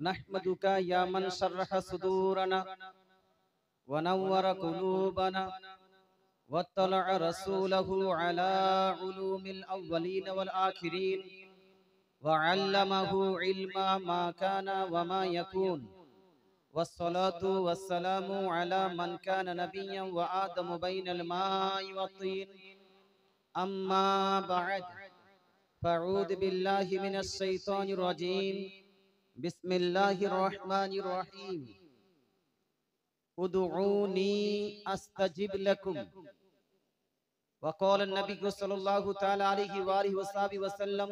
نحمدك يا من شرح صدورنا ونور قلوبنا واطلع رسوله على علوم الأولين والآخرين وعلمه علم ما كان وما يكون والصلاة والسلام على من كان نبيا وآدم بين الماء والطين أما بعد فأعوذ بالله من الشيطان الرجيم بسم الله الرحمن الرحيم ادعوني أستجب لكم وقال النبي صلى الله تعالى عليه وآله وصحبه وسلم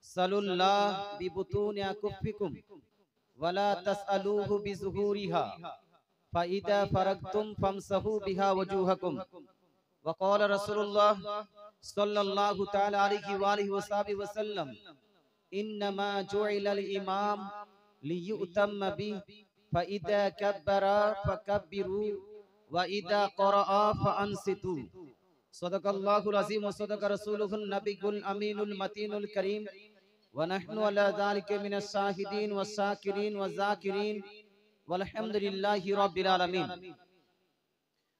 صلوا الله ببطون أكفكم ولا تسألوه بظهورها فإذا فرغتم فامسحوا بها وجوهكم وقال رسول الله صلى الله تعالى عليه وآله وصحبه وسلم إنما جعل الإمام ليؤتم به فإذا كبر فكبروا وإذا قرأ فأنصتوا صدق الله العظيم وصدق رسوله النبي الأمين المتين الكريم ونحن على ذلك من الشاهدين والشاكرين والذاكرين والحمد لله رب العالمين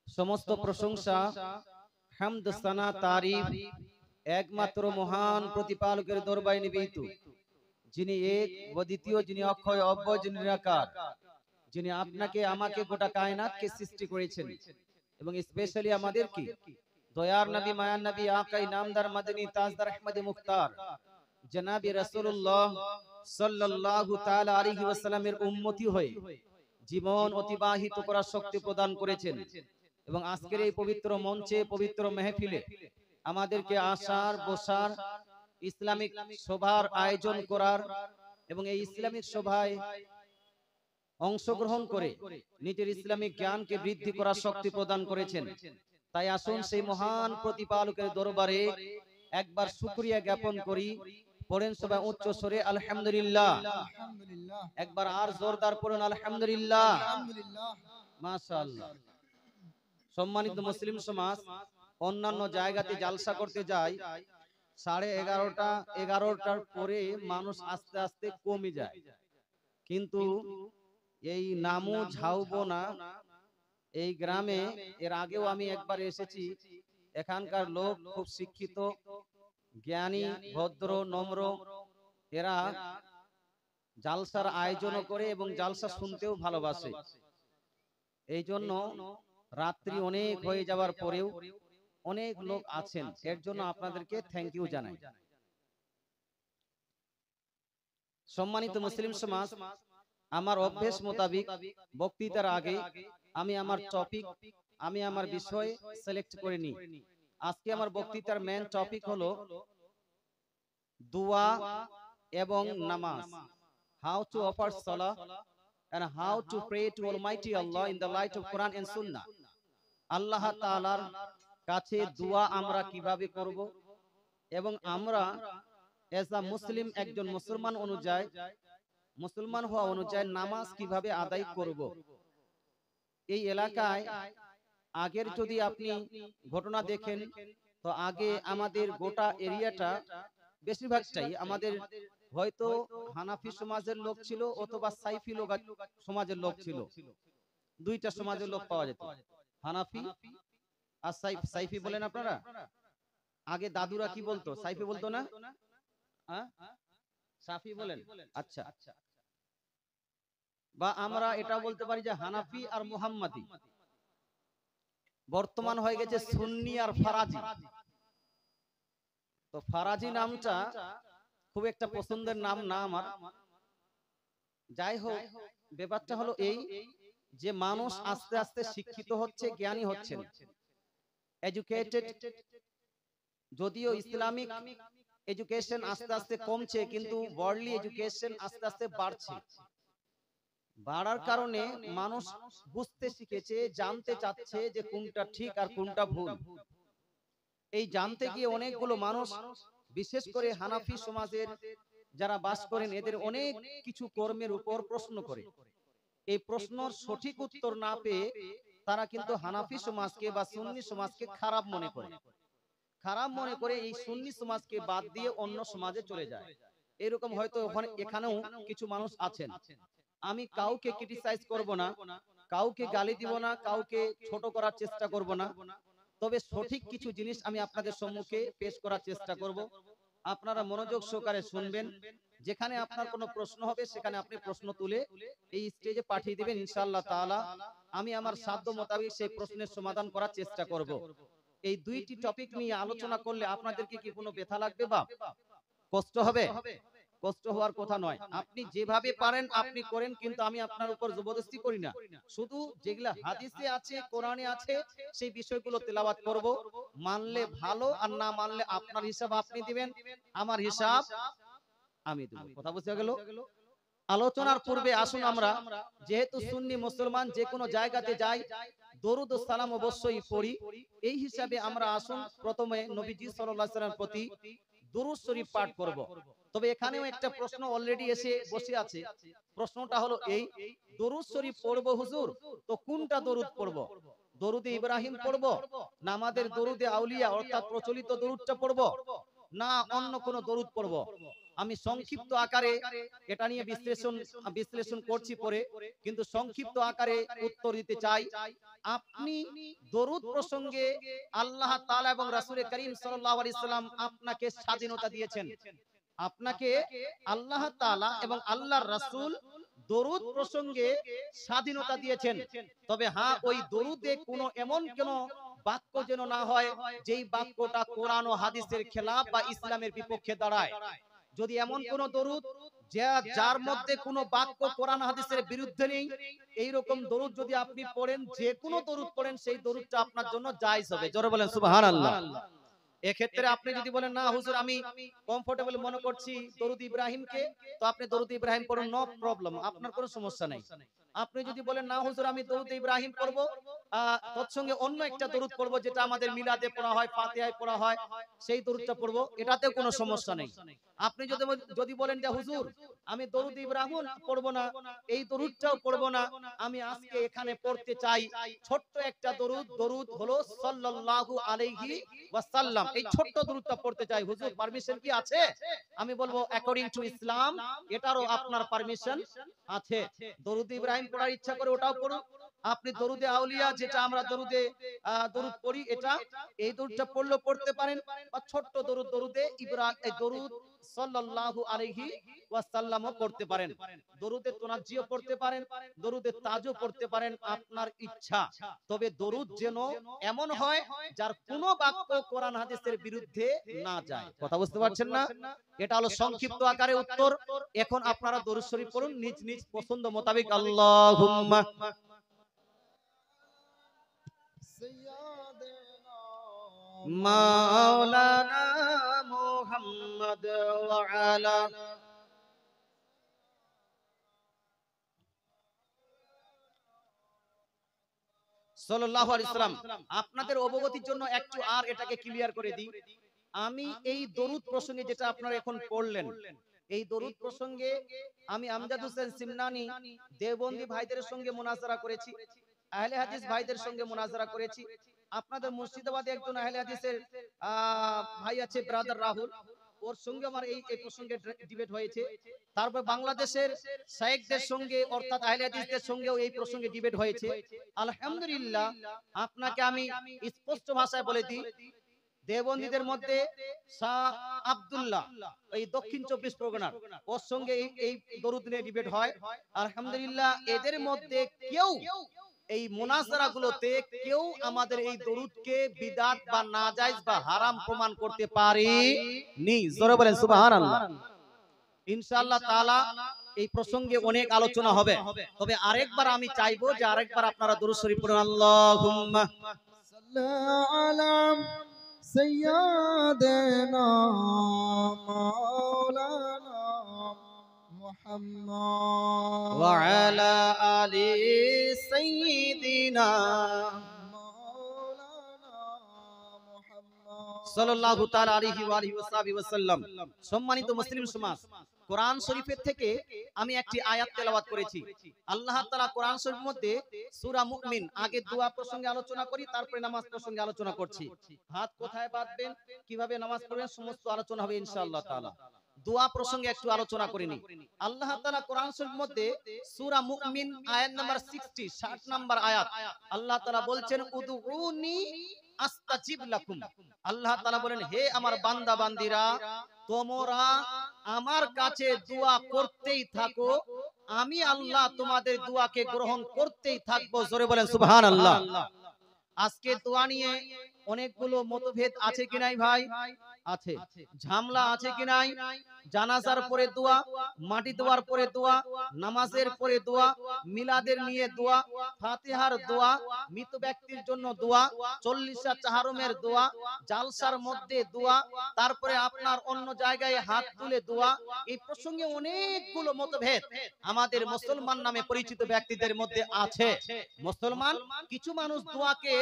সমস্ত প্রশংসা হামদ সানা তারিফ একমাত্র মহান প্রতিপালকের দরবারে নিবেদিত, যিনি এক ও দ্বিতীয়, যিনি অক্ষয় অব্যয়, যিনি নিরাকার, যিনি আপনাকে আমাকে গোটা কায়নাতকে সৃষ্টি করেছেন এবং স্পেশালি আমাদেরকে দয়ার নবী মায়ার নবী আকাই নামদার মাদানী তাজদার আহমদে মুখতার জনাবি রাসূলুল্লাহ সাল্লাল্লাহু তাআলা আলাইহি ওয়াসাল্লামের উম্মতি হয়ে জীবন অতিবাহিত করার শক্তি প্রদান করেছেন এবং আজকের এই পবিত্র মঞ্চে, পবিত্র মেহফিলে আমাদেরকে আসার, বসার, ইসলামিক সভার আয়োজন করার এবং এই ইসলামিক সভায় অংশগ্রহণ করে নিজের ইসলামিক জ্ঞানকে বৃদ্ধি করার শক্তি প্রদান করেছেন। তাই আসুন সেই মহান প্রতিপালকের দরবারে একবার শুকরিয়া জ্ঞাপন করি। পড়েন সবাই উচ্চ স্বরে আলহামদুলিল্লাহ। একবার আর জোরদার পড়ুন আলহামদুলিল্লাহ। মাশাআল্লাহ। সম্মানিত মুসলিম সমাজ, অন্যান্য জায়গাতে জালসা করতে যায় 11:30টার পরে মানুষ আস্তে আস্তে কমে যায়, কিন্তু এই নামু ঝাউবনা এই গ্রামে এর আগেও আমি একবার এসেছি। এখানকার লোক খুব শিক্ষিত, জ্ঞানী, ভদ্র, নম্র। এরা জালসার আয়োজনও করে এবং জালসা শুনতেও ভালোবাসে। এই জন্য রাত্রি অনেক হয়ে যাওয়ার পরেও অনেক লোক আছেন, এর জন্য আপনাদেরকে থ্যাংক ইউ জানাই। সম্মানিত মুসলিম সমাজ, আমার অভ্যাস মোতাবেক বক্তৃতার আগে আমি আমার টপিক, আমি আমার বিষয় সিলেক্ট করে নিই। আজকে আমার বক্তৃতার মেন টপিক হলো দোয়া এবং নামাজ, how to offer salah and how to pray to Almighty Allah in the light of Quran and Sunnah। আল্লাহ তাআলার কাছে দোয়া আমরা কিভাবে করব এবং আমরা এজ আ মুসলিম, একজন মুসলমান অনুযায়ী, মুসলমান হওয়া অনুযায়ী নামাজ কিভাবে আদায় করব। এই এলাকায় আগের যদি আপনি ঘটনা দেখেন তো আগে আমাদের গোটা এরিয়াটা বেশিরভাগটাই আমাদের হয়তো হানাফি সমাজের লোক ছিল অথবা সাইফি সমাজের লোক ছিল। দুইটা সমাজের লোক পাওয়া যেত, হানাফি আর সাইফি বলেন আপনারা। আগে দাদুরা কি বলতো? সাইফি বলতো না? সাফি বলেন। আচ্ছা, বা আমরা এটা বলতে পারি যে হানাফি আর মুহাম্মাদি। বর্তমান হয়ে গেছে সুন্নি আর ফারাজি। তো ফারাজি নামটা খুব একটা পছন্দের নাম না আমার। যাই হোক, ব্যাপারটা হলো এই যে মানুষ আস্তে আস্তে শিক্ষিত হচ্ছে, জ্ঞানী হচ্ছেন, এডুকেটেড। যদিও ইসলামিক এডুকেশন আস্তে আস্তে কমছে, কিন্তু ওয়ার্ল্ডলি এডুকেশন আস্তে আস্তে বাড়ছে। বাড়ার কারণে মানুষ বুঝতে শিখেছে, জানতে চাচ্ছে যে কোনটা ঠিক আর কোনটা ভুল। এই জানতে গিয়ে অনেকগুলো মানুষ, বিশেষ করে হানাফি সমাজের যারা বাস করেন, এদের অনেক কিছু কর্মের উপর প্রশ্ন করে। এই প্রশ্নের সঠিক উত্তর না পেয়ে তারা কিন্তু হানাফি সমাজকে বা সুন্নি সমাজকে খারাপ মনে করে। এই সুন্নি সমাজকে বাদ দিয়ে অন্য সমাজে চলে যায়। এরকম হয়তো এখানেও কিছু মানুষ আছেন। আমি কাউকে ক্রিটিসাইজ করব না, কাউকে গালি দিব না, কাউকে ছোট করার চেষ্টা করব না, তবে সঠিক কিছু জিনিস আমি আপনাদের সম্মুখে পেশ করার চেষ্টা করব। আপনারা মনোযোগ সহকারে শুনবেন। যেখানে আপনার কোনো প্রশ্ন হবে সেখানে আপনি প্রশ্ন তুলে এই স্টেজে পাঠিয়ে দিবেন ইনশাআল্লাহ তাআলা। আমি আমার সাধ্য মোতাবেক সেই প্রশ্নের সমাধান করার চেষ্টা করব। এই দুইটি টপিক নিয়ে আলোচনা করলে আপনাদেরকে কি কোনো ব্যথা লাগবে বা কষ্ট হবে? কষ্ট হওয়ার কথা নয়। আপনি যেভাবে পারেন আপনি করেন, কিন্তু আমি আপনার উপর জবরদস্তি করি না। শুধু যেগুলা হাদিসে আছে, কোরআনে আছে, সেই বিষয়গুলো তেলাওয়াত করব। মানলে ভালো, আর না মানলে আপনার হিসাব আপনি দিবেন, আমার হিসাব আমি দেব। কথা বুঝা গেল? আলোচনার পূর্বে আসুন আমরা, যেহেতু সুন্নি মুসলমান, যে কোনো জায়গাতে যাই দরুদ ও সালাম অবশ্যই পড়ি। এই হিসাবে আমরা আসুন প্রথমে নবীজি সাল্লাল্লাহু আলাইহি ওয়াসাল্লামের প্রতি দুরূদ শরীফ পাঠ করব। তবে এখানেও একটা প্রশ্ন অলরেডি এসে বসে আছে। প্রশ্নটা হলো এই, দরুদ শরীফ পড়ব হুজুর, তো কোনটা দরুদ পড়ব? দরুদে ইব্রাহিম পড়ব, না আমাদের দরুদে আউলিয়া অর্থাৎ প্রচলিত দরুদটা পড়ব, না অন্য কোন দরুদ পড়ব? আমি সংক্ষিপ্ত আকারে এটা নিয়ে বিশ্লেষণ করছি পরে, কিন্তু সংক্ষিপ্ত আকারে উত্তর দিতে চাই। আপনি দরুদ প্রসঙ্গে আল্লাহ তাআলা এবং রাসূল করিম সাল্লাল্লাহু আলাইহি সাল্লাম আপনাকে স্বাধীনতা দিয়েছেন। আপনাকে আল্লাহ তাআলা এবং আল্লাহর রাসূল দরুদ প্রসঙ্গে স্বাধীনতা দিয়েছেন। তবে হ্যাঁ, ওই দরুদে কোনো এমন কোন বাক্য যেন না হয় যেই বাক্যটা কোরআন ও হাদিসের খেলাফ বা ইসলামের বিপক্ষে দাঁড়ায়। যদি এমন কোন দরুদ যার মধ্যে কোনো বাক্য কোরআন হাদিসের বিরুদ্ধে নেই, এই রকম দরুদ যদি আপনি পড়েন, যে কোনো দরুদ পড়েন, সেই দরুদটা আপনার জন্য জায়েজ হবে। জোরে বলেন সুবহানাল্লাহ। এক্ষেত্রে আপনি যদি বলেন না হুজুর আমি কমফোর্টেবল মনে করছি দরুদ ইব্রাহিমকে, তো আপনি দরুদ ইব্রাহিম পড়ুন, নো প্রবলেম, আপনার কোনো সমস্যা নাই। আপনি যদি বলেন না হুজুর আমি দরুদ ইব্রাহিম পড়ব, তৎসঙ্গে অন্য একটা দরুদ পড়ব যেটা আমাদের মিলাদে পড়া হয়, ফাতিহায় পড়া হয়, সেই দরুদটা পড়ব, এটাতেও কোনো সমস্যা নেই। আপনি যদি বলেন যে হুজুর আমি দরুদ ইব্রাহিম পড়ব না, এই দরুদটাও পড়ব না, আমি আজকে এখানে পড়তে চাই ছোট্ট একটা দরুদ, দরুদ হলো সাল্লাল্লাহু আলাইহি ওয়াসাল্লাম, এই ছোট্ট দরুদটা পড়তে চাই, হুজুর পারমিশন কি আছে? আমি বলবো অ্যাকর্ডিং টু ইসলাম এটারও আপনার পারমিশন আছে। দরুদ ইব্রাহিম পড়ার ইচ্ছা করে ওটাও পড়ুন। আপনি দরুদে আউলিয়া, যেটা আমরা দরুদে দরুদ পড়ি, এটা এই দরুদটা পড়লেও পড়তে পারেন, বা ছোট্ট দরুদ দরুদে ইব্রাহিম দরুদ সাল্লাল্লাহু আলাইহি ওয়াসাল্লামও পড়তে পারেন, দরুদে তোনাজ্জিও পড়তে পারেন, দরুদে তাজও পড়তে পারেন, আপনার ইচ্ছা। তবে দরুদ যেন এমন হয় যার কোনো বাক্য কোরআন হাদিসের বিরুদ্ধে না যায়। কথা বুঝতে পারছেন না? এটা হলো সংক্ষিপ্ত আকারে উত্তর। এখন আপনারা দরুদ শরীফ পড়ুন নিজ নিজ পছন্দ মোতাবেক। আল্লাহুম্মা মাওলানা মুহাম্মদ ওয়া আলা সাল্লাল্লাহু আলাইহি সাল্লাম। আপনাদের অবগতির জন্য একটু আর এটাকে ক্লিয়ার করে দিই। আমি এই দরুদ প্রসঙ্গে যেটা আপনারা এখন পড়লেন, এই দরুদ প্রসঙ্গে আমি আমজাদ হোসেন সিমনানি দেওবন্দি ভাইদের সঙ্গে মুনাজারা করেছি, আহলে হাদিস ভাইদের সঙ্গে মুনাজারা করেছি। আপনাদের মুর্শিদাবাদে একজন আহলে হাদিসের ভাই আছে, ব্রাদার রাহুল, ওর সঙ্গে আমার এই প্রসঙ্গে ডিবেট হয়েছে। তারপর বাংলাদেশের শায়েখদের সঙ্গে অর্থাৎ আহলে হাদিসদের সঙ্গেও এই প্রসঙ্গে ডিবেট হয়েছে। আলহামদুলিল্লাহ, আপনাকে আমি স্পষ্ট ভাষায় বলে দিই, দেওবন্দীদের মধ্যে শাহ আব্দুল্লাহ, এই দক্ষিণ 24 পরগনার, ওর সঙ্গে এই দরুদ নিয়ে ডিবেট হয়। আলহামদুলিল্লাহ, এদের মধ্যে কেউ এই মুনাজারাগুলোতে কেউ আমাদের এই দরুদকে বিদআত বা নাজায়েজ বা হারাম প্রমাণ করতে পারেনি। জোরে বলেন সুবহানাল্লাহ। ইনশাআল্লাহ তাআলা এই প্রসঙ্গে অনেক আলোচনা হবে। তবে আরেকবার আমি চাইবো যে আরেকবার আপনারা দরুদ শরীফ পড়ুন। আল্লাহুম্মা সাল্লি আলা সাইয়্যিদিনা মাওলানা মুহাম্মদ ওয়া আলা আলি সাইয়্যিদিনা মাওলানা মুহাম্মদ সাল্লাল্লাহু তাআলা আলাইহি ওয়া আলিহি ওয়াসাল্লাম। সম্মানিত মুসলিম সমাজ, কোরআন শরীফের থেকে আমি একটি আয়াত তেলাওয়াত করেছি। আল্লাহ তাআলা কোরআন শরীফের মধ্যে সূরা মুমিন, আগে দোয়া প্রসঙ্গে আলোচনা করি, তারপরে নামাজ প্রসঙ্গে আলোচনা করছি। হাত কোথায় বাঁধবেন, কিভাবে নামাজ পড়বেন, সমস্ত আলোচনা হবে ইনশাআল্লাহ তাআলা। দোয়া প্রসঙ্গে একটু আলোচনা করিনি। আল্লাহ তাআলা কোরআন শরীফের মধ্যে সূরা মুমিন আয়াত নাম্বার 60 নাম্বার আয়াত আল্লাহ তাআলা বলছেন উদউনি আস্তাজিব লাকুম। আল্লাহ তাআলা বলেন হে আমার বান্দা বান্দিরা তোমরা আমার কাছে দোয়া করতেই থাকো, আমি আল্লাহ তোমাদের দোয়াকে গ্রহণ করতেই থাকবো। জোরে বলেন সুবহানাল্লাহ। আজকে দোয়া নিয়ে অনেকগুলো মতভেদ আছে কি নাই ভাই? আছে। ঝামেলা আছে কি নাই? জানাজার পরে দোয়া, মাটি দেওয়ার পরে দোয়া, নামাজের পরে দোয়া, মিলাদের নিয়ে দোয়া, ফাতিহার দোয়া, মৃত ব্যক্তির জন্য দোয়া, 40 তাহরুমের দোয়া, জালসার মধ্যে দোয়া, তারপরে আপনার অন্য জায়গায় হাত তুলে দোয়া। এই প্রসঙ্গে অনেকগুলো মতভেদ আমাদের মুসলমান নামে পরিচিত ব্যক্তিদের মধ্যে আছে। মুসলমান কিছু মানুষ দোয়াকে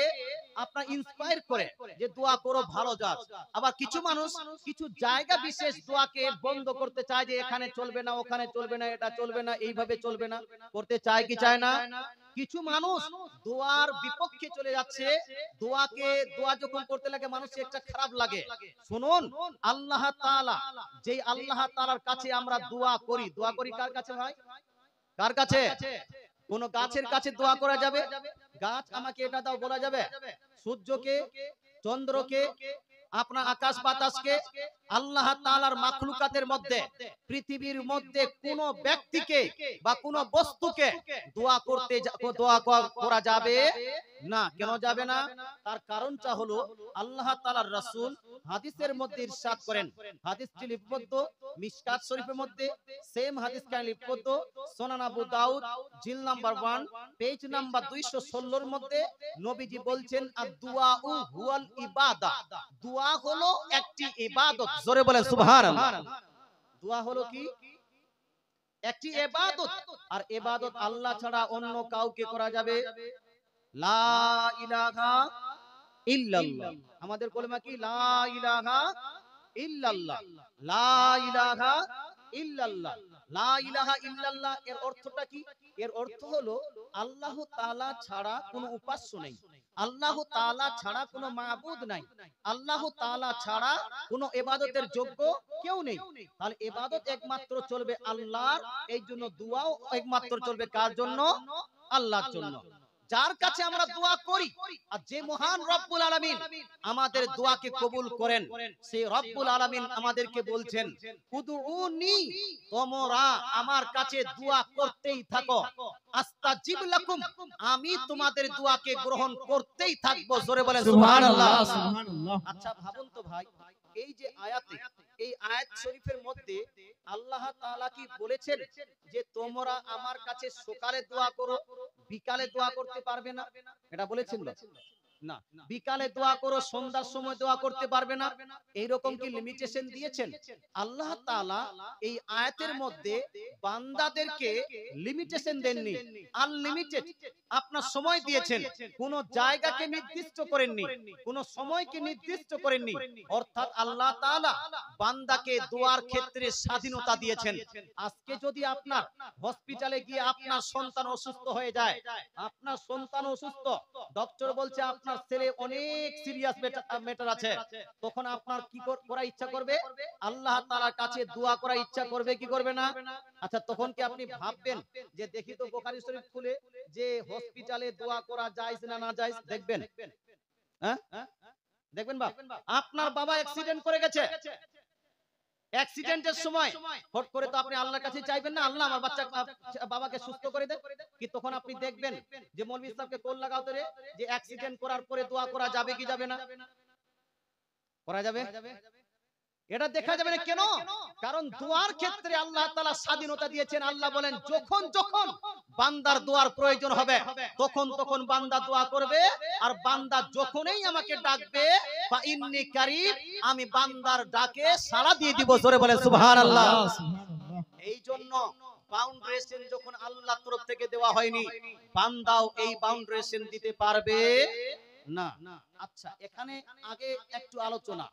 আপনার ইন্সপায়ার করে যে দোয়া করো ভালো যাক, আবার কিছু মানুষ কিছু জায়গা বিশেষ দোয়াকে বন্ধ করতে চায় যে এখানে চলবে না, ওখানে চলবে না, এটা চলবে না, এইভাবে চলবে না, করতে চায় কি চায় না? কিছু মানুষ দোয়ার বিপক্ষে চলে যাচ্ছে। দোয়া যখন করতে লাগে মানুষের একটা খারাপ লাগে। শুনুন, আল্লাহ তাআলা যেই আল্লাহ তাআলার কাছে আমরা দোয়া করি কার কাছে ভাই? কার কাছে? কোন গাছের কাছে দোয়া করা যাবে? গাছ আমাকে এটা দাও বলা যাবে? সূর্যকে, চন্দ্রকে, আপনার আকাশ বাতাসকে, আল্লাহ তাআলার মাখলুকাতের মধ্যে, পৃথিবীর মধ্যে কোন ব্যক্তিকে বা কোন বস্তুকে দোয়া করা যাবে না। কেন যাবে না? তার কারণটা হলো আল্লাহ তাআলার রাসূল হাদিসের মধ্যে ইরশাদ করেন, হাদিসটি লিপিবদ্ধ মিশকাত শরীফের মধ্যে, সেম হাদিসটা লিপিবদ্ধ সুনান আবু দাউদ জিল নাম্বার 1 পেজ নাম্বার 216 এর মধ্যে নবীজি বলছেন আদ-দুআউ হুয়াল ইবাদা। দোয়া হলো একটি ইবাদত। জোরে বলেন সুবহানাল্লাহ। দোয়া হলো কি? একটি ইবাদত। আর ইবাদত আল্লাহ ছাড়া অন্য কাউকে করা যাবে লা ইলাহা ইল্লাল্লাহ। আমাদের কলেমা কি? লা ইলাহা ইল্লাল্লাহ। লা ইলাহা ইল্লাল্লাহ। লা ইলাহা ইল্লাল্লাহ এর অর্থটা কি? এর অর্থ হলো আল্লাহ তাআলা ছাড়া কোনো উপাস্য নেই, আল্লাহ তাআলা ছাড়া কোনো মাবুদ নাই, আল্লাহ তাআলা ছাড়া কোনো ইবাদতের যোগ্য কেউ নেই। তাহলে ইবাদত একমাত্র চলবে আল্লাহর, এই জন্য দোয়াও একমাত্র চলবে কার জন্য? আল্লাহর জন্য। যার কাছে আমরা দোয়া করি আর যে মহান রব্বুল আলামিন আমাদের দোয়াকে কবুল করেন, সেই রব্বুল আলামিন আমাদেরকে বলছেন উদউনি, তোমরা আমার কাছে দোয়া করতেই থাকো, আস্তাজিব লাকুম, আমি তোমাদের দোয়াকে গ্রহণ করতেই থাকবো। জোরে বলেন সুবহানাল্লাহ। আচ্ছা ভাবুন তো ভাই, এই যে আয়াতে, এই আয়াত শরীফের মধ্যে আল্লাহ তাআলা কি বলেছেন যে তোমরা আমার কাছে সকালে দোয়া করো, বিকালে দোয়া করতে পারবে না? এটা বলেছেন না। বিকালে দোয়া করো, সন্ধ্যার সময় দোয়া করতে পারবে না, এইরকম কি লিমিটেশন দিয়েছেন? আল্লাহ তাআলা এই আয়াতের মধ্যে বান্দাদেরকে লিমিটেশন দেননি, আনলিমিটেড আপনার সময় দিয়েছেন। কোন জায়গাকে নির্দিষ্ট করেননি, কোন সময়কে নির্দিষ্ট করেননি। অর্থাৎ আল্লাহ তাআলা বান্দাকে দোয়ার ক্ষেত্রে স্বাধীনতা দিয়েছেন। আজকে যদি আপনার হসপিটালে গিয়ে আপনার সন্তান অসুস্থ হয়ে যায়, আপনার সন্তান অসুস্থ, ডক্টর বলছে আপনার ছেলে অনেক সিরিয়াস ম্যাটার আছে, তখন আপনার কি করা ইচ্ছা করবে? আল্লাহ তাআলার কাছে দোয়া করা ইচ্ছা করবে কি করবে না? আচ্ছা তখন কি আপনি ভাববেন যে দেখি তো বুখারী শরীফ খুলে যে হসপিটালে দোয়া করা জায়েজ না না জায়েজ? দেখবেন, হ্যাঁ দেখবেন বাপ, আপনার বাবা অ্যাক্সিডেন্ট করে গেছে, অ্যাক্সিডেন্টের সময় হট করে তো আপনি আল্লাহর কাছে চাইবেন না আল্লাহ আমার বাবাকে সুস্থ করে দেন, কি তখন আপনি দেখবেন যে মৌলভী সাহেবকে কল লাগাও তো রে, যে অ্যাক্সিডেন্ট করার পরে দোয়া করা যাবে কি যাবে না? করা যাবে? এটা দেখা যাবে না। কেন? কারণ দোয়ার ক্ষেত্রে আল্লাহ তাআলা স্বাধীনতা দিয়েছেন। আল্লাহ বলেন যখন যখন বান্দার দোয়ার প্রয়োজন হবে তখন তখন বান্দা দোয়া করবে, আর বান্দা যখনই আমাকে ডাকবে ফা ইন্নী কারীব, আমি বান্দার ডাকে সাড়া দিয়ে দিব। জোরে বলেন সুবহানাল্লাহ। এই জন্য বাউন্ডারিশন যখন আল্লাহর তরফ থেকে দেওয়া হয়নি, বান্দাও এই বাউন্ডারিশন দিতে পারবে না। আচ্ছা, এখানে আগে একটু আলোচনা,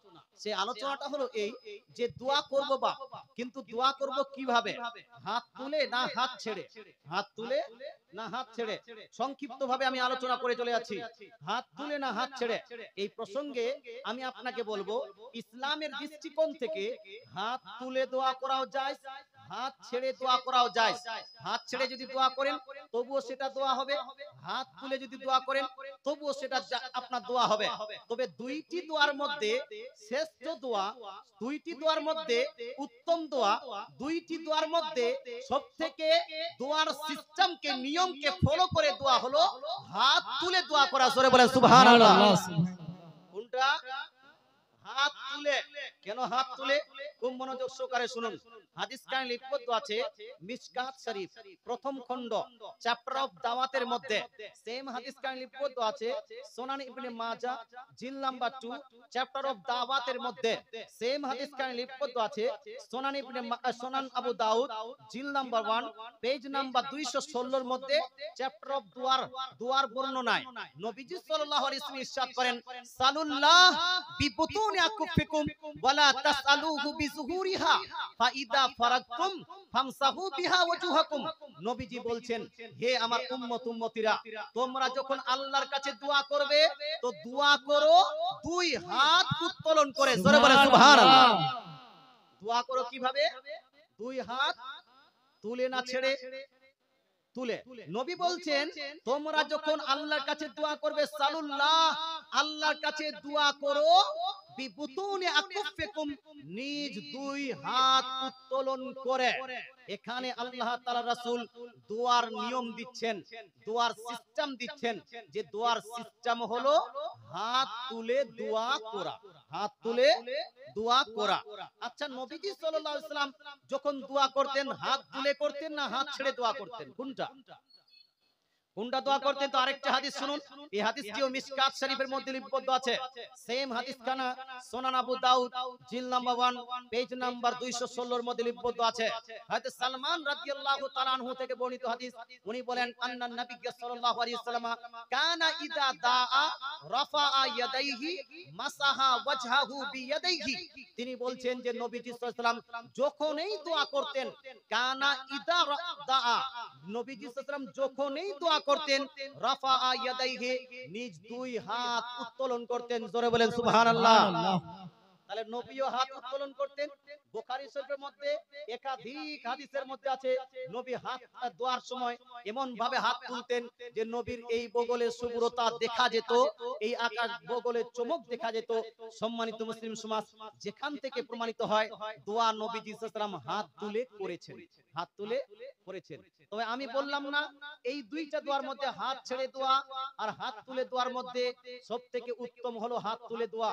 সেই আলোচনাটা হলো এই যে দোয়া করব বাপ, কিন্তু দোয়া করব কিভাবে? হাত তুলে না হাত ছেড়ে? হাত তুলে না হাত ছেড়ে? সংক্ষিপ্ত ভাবে আমি আলোচনা করে চলে যাচ্ছি। হাত তুলে না হাত ছেড়ে, এই প্রসঙ্গে আমি আপনাকে বলবো ইসলামের দৃষ্টিকোণ থেকে হাত তুলে দোয়া করাও যায়, হাত ছেড়ে দোয়া করাও যায়। হাত ছেড়ে যদি দোয়া করেন তবুও সেটা দোয়া হবে, হাত তুলে যদি দোয়া করেন তবুও সেটা আপনার দোয়া হবে। তবে দুইটি দোয়ার মধ্যে শ্রেষ্ঠ দোয়া, দুইটি দোয়ার মধ্যে উত্তম দোয়া, দুইটি দোয়ার মধ্যে সবথেকে দোয়ার সিস্টেমকে নিয়মকে ফলো করে দোয়া হলো হাত তুলে দোয়া করা। জোরে বলেন সুবহানাল্লাহ। কোনটা? হাত তুলে। কেন হাত তুলে? খুব মনোযোগ সহকারে শুনুন। হাদিস কানে লিপিবদ্ধ আছে মিশকাত শরীফ প্রথম খণ্ড চ্যাপ্টার অফ দাওয়াতের মধ্যে। সেম হাদিস কানে লিপিবদ্ধ আছে সুনান ইবনে মাজাহ জিল নাম্বার 2 চ্যাপ্টার অফ দাওয়াতের মধ্যে। সেম হাদিস কানে লিপিবদ্ধ আছে সুনান আবু দাউদ জিল নাম্বার 1 পেজ নাম্বার 216 এর মধ্যে চ্যাপ্টার অফ দুয়ার বর্ণনায় নবীজি সাল্লাল্লাহু আলাইহি ওয়াসাল্লাম ইরশাদ করেন সালুল্লাহ বিবুতুনি আকুফিকুম ওয়ালা তাসআলুহু বিজুহুরিহা ফাইদা ফারাগতুম ফামসাহু বিহা ওয়াজুহাকুম। নবীজি বলছেন, হে আমার উম্মতিরা, তোমরা যখন আল্লাহর কাছে দোয়া করবে তো দোয়া করো দুই হাত উত্তোলন করে। জোরে বলে সুবহানাল্লাহ। দোয়া করো কিভাবে? দুই হাত তুলে না ছেড়ে, তুলে। নবী বলছেন তোমরা যখন আল্লাহর কাছে দোয়া করবে সালুল্লাহ, আল্লাহর কাছে দোয়া করো বিবুতুনি আকুফিকুম, নিজ দুই হাত উত্তোলন করে। এখানে আল্লাহ তাআলা রাসূল দোয়ার নিয়ম দিচ্ছেন, দোয়ার সিস্টেম দিচ্ছেন, যে দোয়ার সিস্টেম হলো হাত তুলে দোয়া করা, হাত তুলে দোয়া করা। আচ্ছা, নবীজি সাল্লাল্লাহু আলাইহি ওয়াসাল্লাম যখন দোয়া করতেন হাত তুলে করতেন না হাত ছেড়ে দোয়া করতেন? কোনটা কোনটা দোয়া করতেন? তো আরেকটা হাদিস শুনুন, এই হাদিসটিও মিশকাত শরীফের মধ্যে লিপিবদ্ধ আছে। সেম হাদিস খানা সুনান আবু দাউদ জিল নাম্বার 1 পেজ নাম্বার 216 এর মধ্যে লিপিবদ্ধ আছে। হযরত সালমান রাদিয়াল্লাহু তাআলা আনহু থেকে বর্ণিত হাদিস, উনি বলেন আন্নান নবী সাল্লাল্লাহু আলাইহি ওয়াসাল্লাম কানা ইদা দাআ রাফাআ ইয়াদাইহি মাসাহা ওয়াজহাহু বিয়াদাইহি। তিনি বলছেন যে নবীজি সাল্লাল্লাহু আলাইহি ওয়াসাল্লাম যখনই দোয়া করতেন, কানা ইদা দাআ, নবীজি সাল্লাল্লাহু আলাইহি ওয়াসাল্লাম যখনই দোয়া করতেন রাফাআ ইয়াদাইহি, নিজ দুই হাত উত্তোলন করতেন। জোরে বলেন সুবহানাল্লাহ। তাহলে নবীও হাত উত্তোলন করতেন। বুখারী শরীফের মধ্যে একাধিক হাদিসের মধ্যে আছে নবী হাত দোয়ার সময় এমন ভাবে হাত তুলতেন যে নবীর এই বগলের শুভ্রতা দেখা যেত, এই আকাশ বগলের চমক দেখা যেত। সম্মানিত মুসলিম সমাজ, যেখান থেকে প্রমাণিত হয় দোয়া নবীজি সাল্লাল্লাহু আলাইহি ওয়াসাল্লাম হাত তুলে করেছেন, হাত তুলে করেছেন। তবে আমি বললাম না এই দুইটা দোয়ার মধ্যে হাত ছেড়ে দোয়া আর হাত তুলে দোয়ার মধ্যে সবথেকে উত্তম হলো হাত তুলে দোয়া।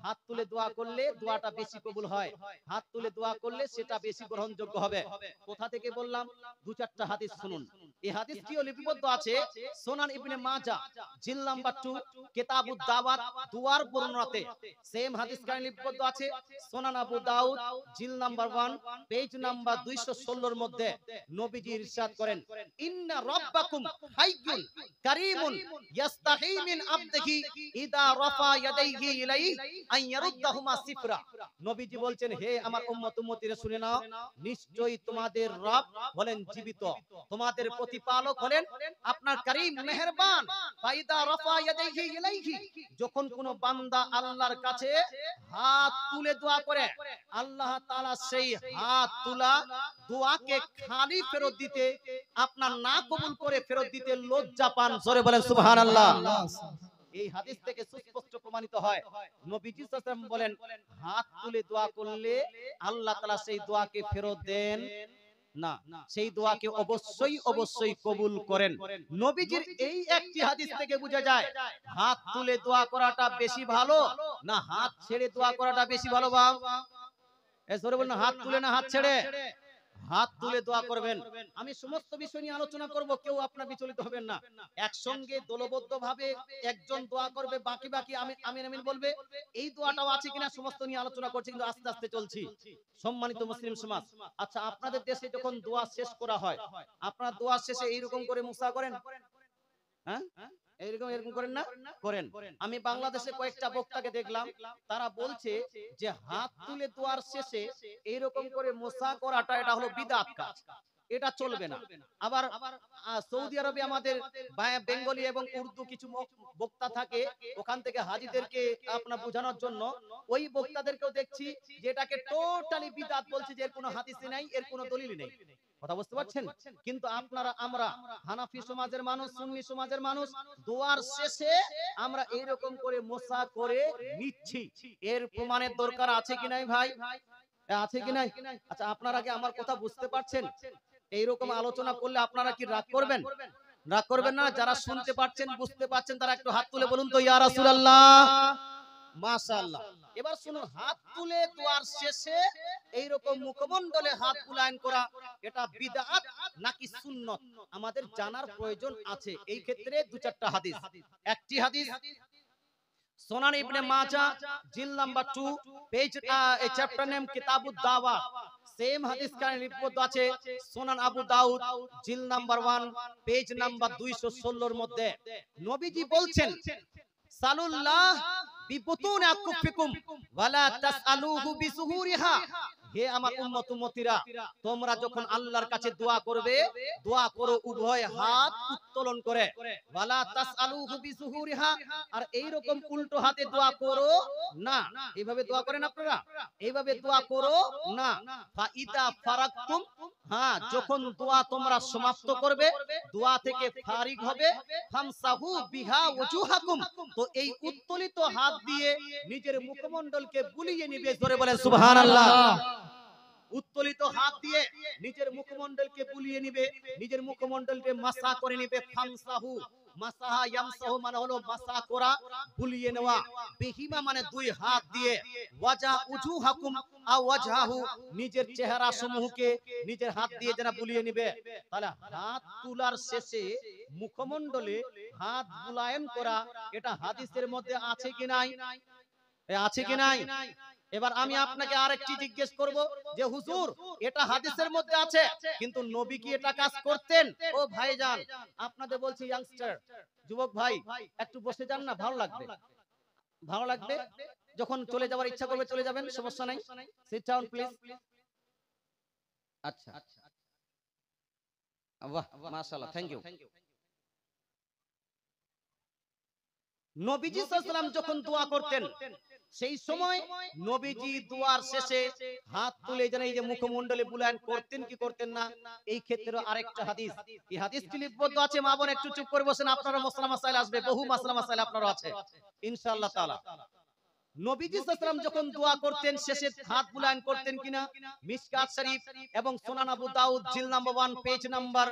হাত তুলে দোয়া করলে দোয়াটা বেশি কবুল হয়, হাত তুলে দোয়া করলে সেটা বেশি গ্রহণযোগ্য হবে। কোথা থেকে বললাম? দু চারটা হাদিস শুনুন। এই হাদিসটিও লিপিবদ্ধ আছে সুনান ইবনে মাজাহ জিল নাম্বার 2 কিতাবুদ দাওয়াত দুয়ার বর্ণনাতে। সেম হাদিস কানে লিপিবদ্ধ আছে সুনান আবু দাউদ জিল নাম্বার 1 পেজ নাম্বার 216 এর মধ্যে। নবীজি ইরশাদ করেন ইন্না রাব্বাকুম হাইয়ুন কারীমুন ইস্তাহি মিন আবদিহি ইদা রাফা ইয়াদাইহি ইলাইহি আন ইয়ারুদ্দাহুমা সিফরা। নবীজি বলছেন, হে আমার উম্মতিরা শুনে নাও, নিশ্চয়ই তোমাদের রব হলেন জীবিত, তোমাদের প্রতিপালক হলেন আপনার কারীম মেহেরবান। ফাইদা রাফা ইয়াদাইহি ইলাইহি, যখন কোন বান্দা আল্লাহর কাছে হাত তুলে দোয়া করে আল্লাহ তাআলা সেই হাত তোলা দোয়াকে খালি ফেরত দিতে, আপনার না কবুল করে ফেরত দিতে লজ্জা পান। জোরে বলেন সুবহানাল্লাহ। এই হাদিস থেকে সুস্পষ্ট প্রমাণিত হয় নবীজি সাল্লাল্লাহু আলাইহি ওয়াসাল্লাম বলেন হাত তুলে দোয়া করলে আল্লাহ তাআলা সেই দোয়াকে ফেরত দেন না, সেই দোয়াকে অবশ্যই কবুল করেন। নবীজির এই একটি হাদিস থেকে বোঝা যায় হাত তুলে দোয়া করাটা বেশি ভালো না হাত ছেড়ে দোয়া করাটা বেশি ভালো? বাবা জোরে বলুন, হাত তুলে না হাত ছেড়ে? হাত তুলে দোয়া করবেন। আমি সমস্ত বিষয় নিয়ে আলোচনা করব, কেউ আপনারা বিচলিত হবেন না। একসঙ্গে দলবদ্ধ ভাবে একজন দোয়া করবে, বাকি আমিন আমিন বলবে। এই দোয়াটাও আছে কিনা সমস্ত নিয়ে আলোচনা করছি, কিন্তু আস্তে আস্তে চলছি। সম্মানিত মুসলিম সমাজ, আচ্ছা আপনাদের দেশে যখন দোয়া শেষ করা হয়, আপনারা দোয়া শেষে এইরকম করে মুসা করেন? হ্যাঁ, এরকম এরকম করেন না? করেন। আমি বাংলাদেশে কয়েকটা বক্তাকে দেখলাম, তারা বলছে যে হাত তুলে দোয়ার শেষে এইরকম করে মোসা করাটা এটা হলো বিদআত কাজ, এটা চলবে না। আবার সৌদি আরবে আমাদের বেঙ্গলি এবং উর্দু কিছু বক্তা থাকে, ওখান থেকে হাজিদেরকে আপনার বোঝানোর জন্য ওই বক্তাদেরকেও দেখছি যে এটাকে টোটালি বিদআত বলছে, যে এর কোনো হাদিসই নাই, এর কোনো দলিলই নেই। কথা বুঝতে পারছেন? কিন্তু আপনারা আমরা হানাফি সমাজের মানুষ, সুন্নি সমাজের মানুষ, দোয়ার শেষে আমরা এইরকম করে মোসা করে নিচ্ছি। এর প্রমাণের দরকার আছে কি নাই ভাই? আছে কি নাই? আচ্ছা, আপনারা কি আমার কথা বুঝতে পারছেন? এইরকম আলোচনা করলে আপনারা কি রাগ করবেন? রাগ করবেন না? যারা শুনতে পাচ্ছেন, বুঝতে পাচ্ছেন, তারা একটু হাত তুলে বলুন তো ইয়া রাসূলুল্লাহ। মাশাআল্লাহ। এবার শুনুন, হাত তুলে দোয়ার শেষে এইরকম মুখমণ্ডলে হাত বুলায়ন করা, এটা বিদআত নাকি সুন্নত আমাদের জানার প্রয়োজন আছে। এই ক্ষেত্রে দু চারটা হাদিস। একটি হাদিস সুনান ইবনে মাজাহ জিল নাম্বার 2 পেজ, এই চ্যাপ্টার নেম কিতাবুদ দাওয়াত। সেম হাদিস কানে রিপোর্ট আছে সুনান আবু দাউদ জিল নাম্বার 1 পেজ নাম্বার 216 এর মধ্যে। নবীজি বলছেন, সালুল্লাহ বিবুতুনি আকুফিকুম ওয়ালা তাসআলুহু বিসুহুরিহা। হে আমার উম্মত উম্মতিরা, তোমরা যখন আল্লাহর কাছে দোয়া করবে, দোয়া করো উভয় হাত উত্তোলন করে। ওয়ালা তাসআলুহু বিসুহুরিহা, আর এই রকম উল্টো হাতে দোয়া করো না। এইভাবে দোয়া করেন আপনারা? এইভাবে দোয়া করো না। ফাইদা ফারাকতুম, হ্যাঁ, যখন দোয়া তোমরা সমাপ্ত করবে, দোয়া থেকে ফারিগ হবে, ফামসাহু বিহা ওজুহাকুম, তো এই উত্তোলিত হাত দিয়ে নিজের মুখমণ্ডলকে বুলিয়ে নিবে। জোরে বলেন সুবহানাল্লাহ। উত্তোলিত হাত দিয়ে নিজের মুখমণ্ডলকে বুলিয়ে নিবে, নিজের মুখমণ্ডলকে মাসা করে নিবে। ফামসাহু, মাসাহা ইয়ামসাহু মানে হলো মাসা করা, বুলিয়ে নেওয়া। বিহিমা মানে দুই হাত দিয়ে। ওয়াজা উজুহাকুম আও ওয়াজহাহু, নিজের চেহারা সমূহকে নিজের হাত দিয়ে যারা বুলিয়ে নিবে। তাহলে হাত তোলার শেষে মুখমণ্ডলে হাত বুলায়ন করা, এটা হাদিসের মধ্যে আছে কি নাই? আছে কি নাই? এবার আমি আপনাকে আরেকটি জিজ্ঞেস করব যে হুজুর, এটা হাদিসের মধ্যে আছে, কিন্তু নবী কি এটা কাজ করতেন? ও ভাইজান, আপনাদের বলছি, ইয়াংস্টার, যুবক ভাই, একটু বসে যান না, ভালো লাগবে। ভালো লাগবে, যখন চলে যাওয়ার ইচ্ছা করবে চলে যাবেন, সমস্যা নাই। Sit down please. আচ্ছা, বাহ, মাশাআল্লাহ, থ্যাংক ইউ। নবীজি সাল্লাল্লাহু আলাইহি ওয়াসাল্লাম যখন দোয়া করতেন, সেই সময় নবীজি দোয়ার শেষে হাত তুলে যেন এই যে মুখমণ্ডলে বুলায়ন করতেন কি করতেন না? এই ক্ষেত্রে আরেকটা হাদিস, এই হাদিসটি লিপিবদ্ধ আছে। মা বোন একটু চুপ করে বসেন, আপনারা মাসলা মাসাইল আসবে, বহু মাসলা মাসাইল আপনারও আছে ইনশাআল্লাহ তাআলা। নবীজি সাল্লাল্লাহু আলাইহি ওয়াসাল্লাম যখন দোয়া করতেন, শেষে হাত বুলায়ন করতেন কিনা? মিশকাত শরীফ এবং সুনান আবু দাউদ জিল নাম্বার 1 পেজ নাম্বার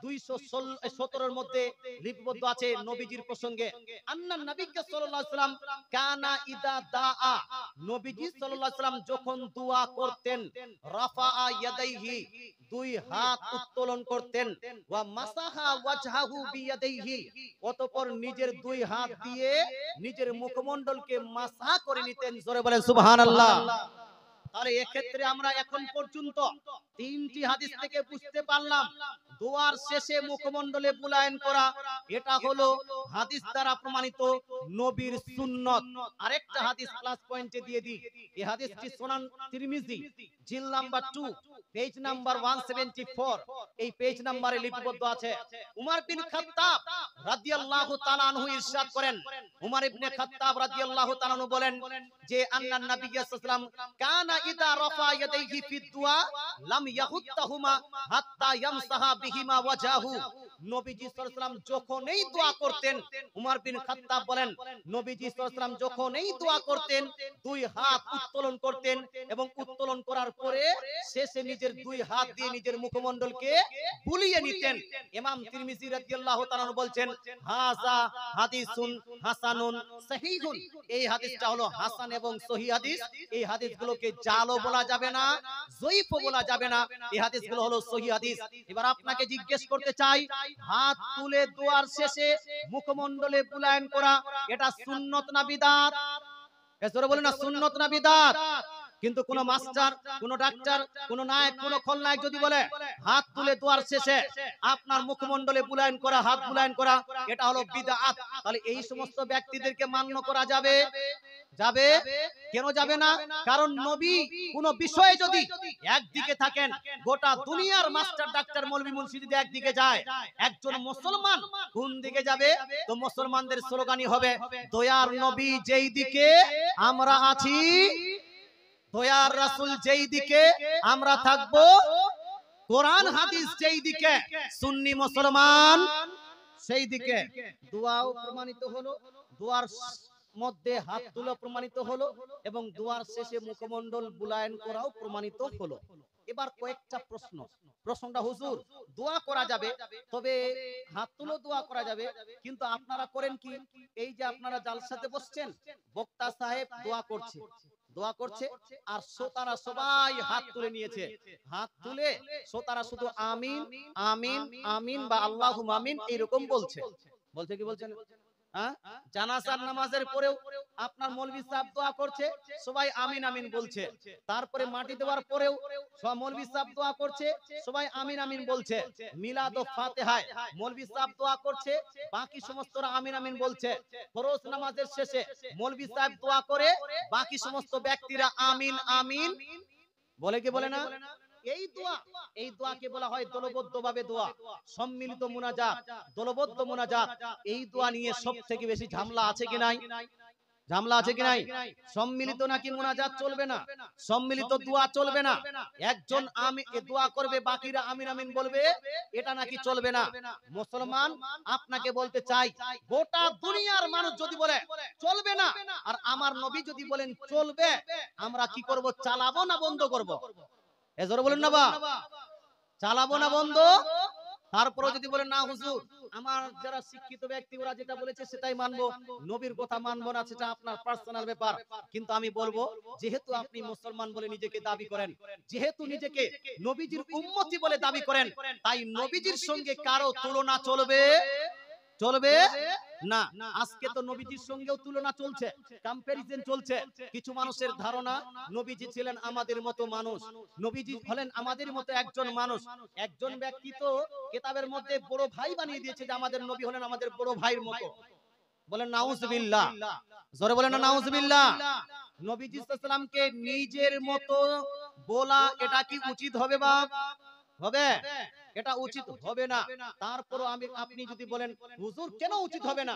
217 এর মধ্যে লিপিবদ্ধ আছে নবীজির প্রসঙ্গে। আন্নান নবী সাল্লাল্লাহু আলাইহি ওয়াসাল্লাম কানা ইদা দাআ, নবীজি সাল্লাল্লাহু আলাইহি ওয়াসাল্লাম যখন দোয়া করতেন, রাফাআ ইয়াদাইহি, দুই হাত উত্তোলন করতেন, ওয়া মাসাহা ওয়াজহাহু বিয়াদাইহি, অতঃপর নিজের দুই হাত দিয়ে নিজের মুখমণ্ডলকে মাসা করে নিতেন। জোরে বলেন সুবহানাল্লাহ। তাহলে এক্ষেত্রে আমরা এখন পর্যন্ত তিনটি হাদিস থেকে বুঝতে পারলাম, দোয়ার শেষে মুখমণ্ডলে বুলায়ন করা, এটা হলো হাদিস দ্বারা প্রমাণিত নবীর সুন্নত। আরেকটা হাদিস প্লাস পয়েন্টে দিয়ে দিই, এই হাদিসটি সুনান তিরমিজি জিল নাম্বার 2 পেজ নাম্বার 174, এই পেজ নম্বরে লিপিবদ্ধ আছে। উমর বিন খাত্তাব রাদিয়াল্লাহু তাআলা আনহু ইরশাদ করেন, উমর ইবনে খাত্তাব রাদিয়াল্লাহু তাআলা আনহু বলেন যে আন্নান নবী সাল্লাল্লাহু আলাইহি ওয়াসাল্লাম কানা ইদা রাফা ইয়াদাইহি ফিদ দুআ লাম ইয়াহুত্তাহুমা হাত্তা ইয়ামসাহা বিহিমা ওয়াজহাহু। নবীজি সাল্লাল্লাহু আলাইহি ওয়াসাল্লাম যখনই দোয়া করতেন, উমর বিন খাত্তাব বলেন, নবীজি সাল্লাল্লাহু আলাইহি ওয়াসাল্লাম যখনই দোয়া করতেন, দুই হাত উত্তোলন করতেন এবং উত্তোলন করার পরে শেষে নিজের দুই হাত দিয়ে নিজের মুখমণ্ডলকে বুলিয়ে নিতেন। ইমাম তিরমিজি রাদিয়াল্লাহু তাআলা বলছেন, হাযা হাদিসুন হাসানুন সহিহুন, এই হাদিসটা হলো হাসান এবং সহিহ হাদিস। এই হাদিসগুলোকে জালও বলা যাবে না, যঈফও বলা যাবে না, এই হাদিসগুলো হলো সহিহ হাদিস। এবার আপনাকে জিজ্ঞেস করতে চাই, হাত তুলে দোয়ার শেষে মুখমণ্ডলে বুলায়ন করা, এটা সুন্নত না বিদআত? জোরে বলেন না, সুন্নত না বিদআত? কিন্তু কোন মাস্টার, কোন ডাক্তার, কোন নায়ক, কোন খলনায়ক যদি বলে হাত তুলে দোয়ার শেষে আপনার মুখমণ্ডলে বুলায়ন করা, হাত বুলায়ন করা, এটা হলো বিদআত, তাহলে এই সমস্ত ব্যক্তিদেরকে মান্য করা যাবে? যাবে? কেন যাবে না? কারণ নবী কোন বিষয়ে যদি একদিকে থাকেন, গোটা দুনিয়ার মাস্টার ডাক্তার মৌলভী মুন্সি যদি একদিকে যায়, একজন মুসলমান কোন দিকে যাবে? তো মুসলমানদের স্লোগানই হবে দয়ার নবী যেই দিকে আমরা আছি, দয়ার রাসূল যেই দিকে আমরা থাকবো, কোরআন হাদিস যেই দিকে, সুন্নি মুসলমান সেই দিকে। দোয়াও প্রমাণিত হলো, দোয়ার মধ্যে হাত তোলা প্রমাণিত হলো, এবং দোয়ার শেষে মুখমণ্ডল বুলায়ন করাও প্রমাণিত হলো। এবার কয়েকটা প্রশ্নটা হুজুর দোয়া করা যাবে, তবে হাত তুলে দোয়া করা যাবে, কিন্তু আপনারা করেন কি? এই যে আপনারা জালসাতে বসছেন, বক্তা সাহেব দোয়া করছে আর শ্রোতারা সবাই হাত তুলে নিয়েছে, হাত তুলে শ্রোতারা শুধু আমিন আমিন আমিন বা আল্লাহুম্মা আমিন এইরকম বলছে কি বলছেন? জানাজার নামাজের পরেও আপনার মৌলভী সাহেব দোয়া করছে, সবাই আমিন আমিন বলছে। তারপরে মাটি দেওয়ার পরেও সব মৌলভী সাহেব দোয়া করছে, সবাই আমিন আমিন বলছে। মিলাদ ও ফাতিহায় মৌলভী সাহেব দোয়া করছে, বাকি সমস্তরা আমিন আমিন বলছে। ফরজ নামাজের শেষে মৌলভী সাহেব দোয়া করে, বাকি সমস্ত ব্যক্তিরা আমিন আমিন বলে কি বলে না? এই দোয়াকে বলা হয় দলবদ্ধভাবে দোয়া, সম্মিলিত মুনাজাত, দলবদ্ধ মুনাজাত। এই দোয়া নিয়ে সবথেকে বেশি ঝামেলা আছে কি নাই? ঝামেলা আছে কি নাই? সম্মিলিত নাকি মুনাজাত চলবে না, সম্মিলিত দোয়া চলবে না, একজন দোয়া করবে বাকিরা আমিন আমিন বলবে, এটা নাকি চলবে না। মুসলমান আপনাকে বলতে চাই, গোটা দুনিয়ার মানুষ যদি বলে চলবে না, আর আমার নবী যদি বলেন চলবে, আমরা কি করব? চালাবো না বন্ধ করব? এজোরে বলেন না বা, চালাবো না বন্ধ? তারপরে যদি বলেন না হুজুর আমার যারা শিক্ষিত ব্যক্তি ওরা যেটা বলেছে সেটাই মানবো, নবীর কথা মানবো না, সেটা আপনার পার্সোনাল ব্যাপার। কিন্তু আমি বলবো, যেহেতু আপনি মুসলমান বলে নিজেকে দাবি করেন, যেহেতু নিজেকে নবীজির উম্মতি বলে দাবি করেন, তাই নবীজির সঙ্গে কারো তুলনা চলবে না। আজকে তো নবীজির সঙ্গেও তুলনা চলছে, কম্পারিজন চলছে। কিছু মানুষের ধারণা নবীজি ছিলেন আমাদের মতো মানুষ, নবীজি হলেন আমাদের মতো একজন মানুষ। একজন ব্যক্তি তো কিতাবের মধ্যে বড় ভাই বানিয়ে দিয়েছে যে আমাদের নবী হলেন আমাদের বড় ভাইয়ের মতো। বলেন নাউজুবিল্লাহ, জোরে বলেন না নাউজুবিল্লাহ। নবীজি সাল্লাল্লাহু আলাইহি সাল্লামকে নিজের মতো বলা এটা কি উচিত হবে বাপ? হবে? এটা উচিত হবে না। তারপরও আপনি যদি বলেন হুজুর কেন উচিত হবে না,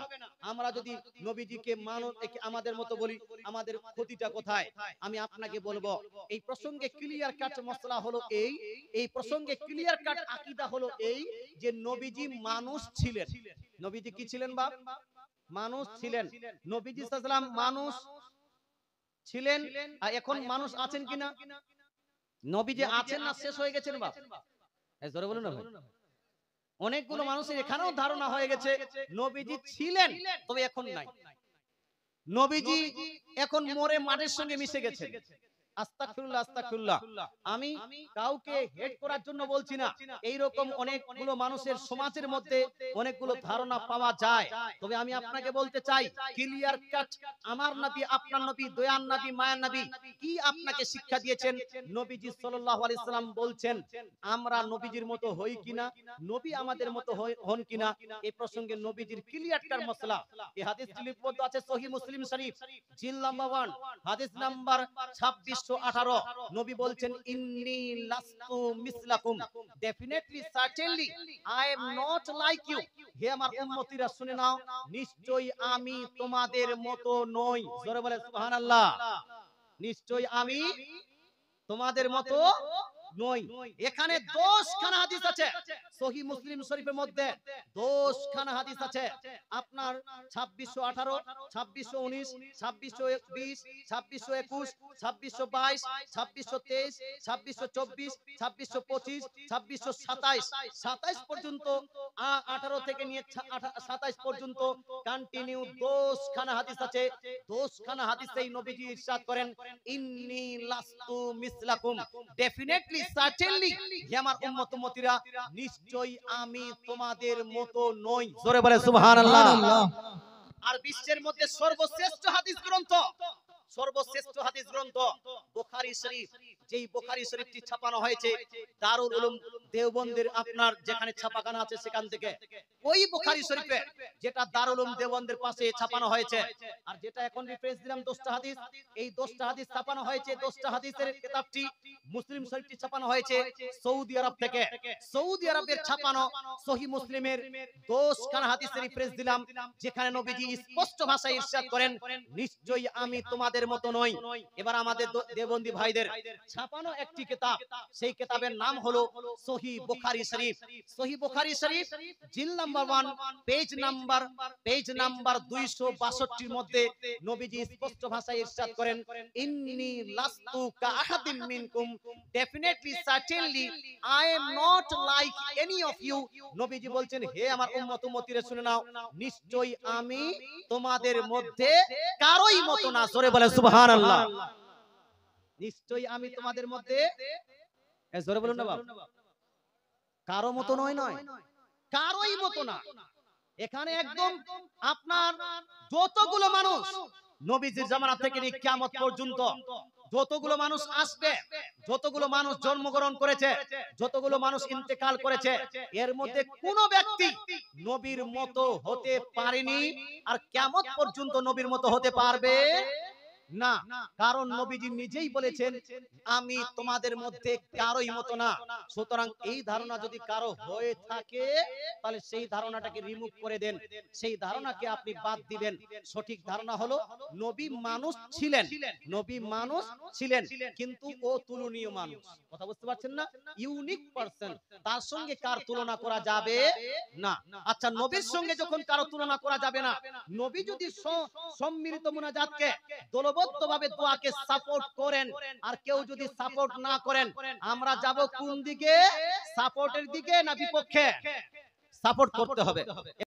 আমরা যদি নবীজিকে আমাদের মতো বলি, আমাদের ক্ষতিটা কোথায়? আমি আপনাকে বলবো, এই প্রসঙ্গে ক্লিয়ার কাট মসলা হলো এই প্রসঙ্গে ক্লিয়ার কাট আকীদা হলো এই যে নবীজি মানুষ ছিলেন। নবীজি কি ছিলেন বাপ? মানুষ ছিলেন। নবীজি সাল্লাল্লাহু আলাইহি সাল্লাম মানুষ ছিলেন, আর এখন মানুষ আছেন কিনা? নবীজি আছেন না শেষ হয়ে গেছেন বাপ? জোরে বলুন না ভাই। অনেকগুলো মানুষের এখানেও ধারণা হয়ে গেছে নবীজি ছিলেন তবে এখন নাই, নবীজি এখন মরে মাটির সঙ্গে মিশে গেছেন। আস্তাগফিরুল্লাহ আস্তাগফিরুল্লাহ। আমি কাউকে হেড করার জন্য বলছি না, এইরকম অনেকগুলো মানুষের সমাজের মধ্যে অনেকগুলো ধারণা পাওয়া যায়। তবে আমি আপনাকে বলতে চাই ক্লিয়ার কাট, আমার নবী আপনার নবী দয়ার নবী মায়ার নবী কি আপনাকে শিক্ষা দিয়েছেন? নবীজি সাল্লাল্লাহু আলাইহি সাল্লাম বলছেন আমরা নবীজির মতো হই কিনা, নবী আমাদের মতো হন কিনা, এই প্রসঙ্গে নবীজির ক্লিয়ার কাট মাসলা। এই হাদিসটি লিপিবদ্ধ আছে সহিহ মুসলিম শরীফ জিল নাম্বার 1 হাদিস নাম্বার 2618। নবী বলছেন ইন্নী লাস্তু মিসলাকুম, definitely certainly I am not like you. হে আমার উম্মতিরা শুনে নাও, নিশ্চয়ই আমি তোমাদের মতো নই। জোরে বলে সুবহানাল্লাহ। নিশ্চয়ই আমি তোমাদের মতো নই। এখানে 10 খানা হাদিস আছে সহিহ মুসলিম শরীফের মধ্যে, 10 খানা হাদিস আছে আপনার 2618, 2619, 2620, 2621, 2622, 2623, 2624, 2625, 2627, 27 পর্যন্ত, 18 থেকে নিয়ে 27 পর্যন্ত কন্টিনিউ 10 খানা হাদিস আছে। 10 খানা হাদিসেই নবীজি ইরশাদ করেন ইন্নী লাস্তু মিসলাকুম, ডেফিনেটলি সার্টেনলি হে আমার উম্মত উম্মতিরা নিশ্চয়ই আমি তোমাদের মতো নই। জোরে বলে সুবহানাল্লাহ। আর বিশ্বের মধ্যে সর্বশ্রেষ্ঠ হাদিস গ্রন্থ সর্বশ্রেষ্ঠ হাদিস গ্রন্থ বুখারী শরীফ, যেই বুখারী শরীফটি ছাপানো হয়েছে দারুল উলুম দেওবন্দের আপনার যেখানে ছাপাখানা আছে সেখান থেকে, ওই বুখারী শরীফে যেটা দারুল উলুম দেওবন্দের পাশে ছাপানো হয়েছে, আর যেটা এখন রেফারেন্স দিলাম 10টা হাদিস, এই 10টা হাদিস ছাপানো হয়েছে, 10টা হাদিসের কিতাবটি মুসলিম শরীফটি ছাপানো হয়েছে সৌদি আরব থেকে। সৌদি আরবের ছাপানো সহিহ মুসলিমের 10খানা হাদিসের রেফারেন্স দিলাম, যেখানে নবীজি স্পষ্ট ভাষায় ইরশাদ করেন, নিশ্চয়ই আমি তোমাদের মতো নই। এবার আমাদের দেওবন্দি ভাইদের ছাপানো একটি কিতাব, সেই কিতাবের নাম হলো সহিহ বুখারী শরীফ। সহিহ বুখারী শরীফ জিল নাম্বার 1 পেজ নাম্বার 262 এর মধ্যে নবীজি স্পষ্ট ভাষায় ইরশাদ করেন, ইন্নী লাস্তু কা আহাদিন মিনকুম, definitely certainly I am not like any of you. নবীজি বলছেন, হে আমার উম্মত উম্মতিরা শুনে নাও, নিশ্চয়ই আমি তোমাদের মধ্যে কারোই মতো না। জোরে বলেন সুবহানাল্লাহ। নিশ্চয়ই আমি তোমাদের মধ্যে, জোরে বলুন না বাবা, কারো মতো নয়, কারোই মতো না। এখানে একদম আপনার যতগুলো মানুষ নবীজির জামানা থেকে নিয়ে কিয়ামত পর্যন্ত যতগুলো মানুষ আসবে, যতগুলো মানুষ জন্মগ্রহণ করেছে, যতগুলো মানুষ ইন্তেকাল করেছে, এর মধ্যে কোন ব্যক্তি নবীর মতো হতে পারেনি, আর কিয়ামত পর্যন্ত নবীর মতো হতে পারবে না। কারণ নবীজি নিজেই বলেছেন, আমি তোমাদের মধ্যে কারোই মতো না। সুতরাং এই ধারণা যদি কারো হয়ে থাকে, তাহলে সেই ধারণাটাকে রিমুভ করে দেন, সেই ধারণাকে আপনি বাদ দিবেন। সঠিক ধারণা হলো নবী মানুষ ছিলেন, নবী মানুষ ছিলেন, কিন্তু ও তুলনীয় মানুষ। কথা বুঝতে পারছেন না? ইউনিক পারসন, তার সঙ্গে কার তুলনা করা যাবে না। আচ্ছা, নবীর সঙ্গে যখন কারো তুলনা করা যাবে না, নবী যদি সম্মিলিত মুনাজাতকে দলবদ্ধভাবে দোয়াকে সাপোর্ট করেন, আর কেউ যদি সাপোর্ট না করেন, আমরা যাব কোন দিকে? সাপোর্টের দিকে না বিপক্ষে? সাপোর্ট করতে হবে।